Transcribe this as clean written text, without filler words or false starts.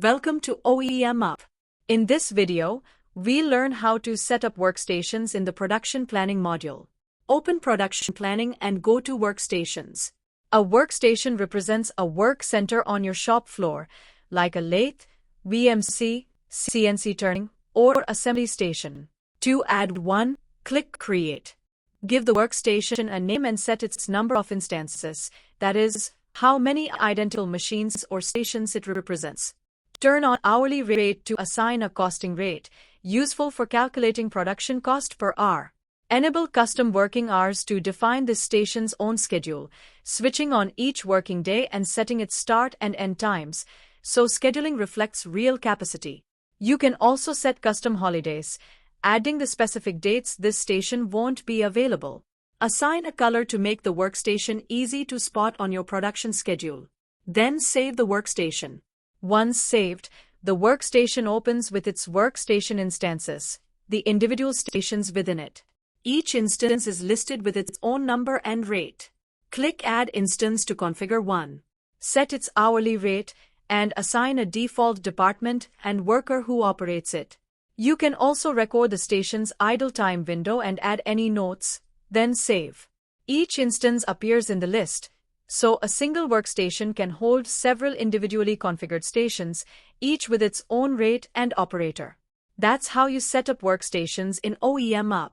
Welcome to OEMup. In this video, we'll learn how to set up workstations in the Production Planning module. Open Production Planning and go to Workstations. A workstation represents a work center on your shop floor, like a lathe, VMC, CNC turning, or assembly station. To add one, click Create. Give the workstation a name and set its number of instances, that is, how many identical machines or stations it represents. Turn on hourly rate to assign a costing rate, useful for calculating production cost per hour. Enable custom working hours to define the station's own schedule, switching on each working day and setting its start and end times, so scheduling reflects real capacity. You can also set custom holidays, adding the specific dates this station won't be available. Assign a color to make the workstation easy to spot on your production schedule. Then save the workstation. Once saved, the workstation opens with its workstation instances, the individual stations within it. Each instance is listed with its own number and rate. Click Add Instance to configure one. Set its hourly rate, and assign a default department and worker who operates it. You can also record the station's idle time window and add any notes, then save. Each instance appears in the list, so a single workstation can hold several individually configured stations, each with its own rate and operator. That's how you set up workstations in OEMup.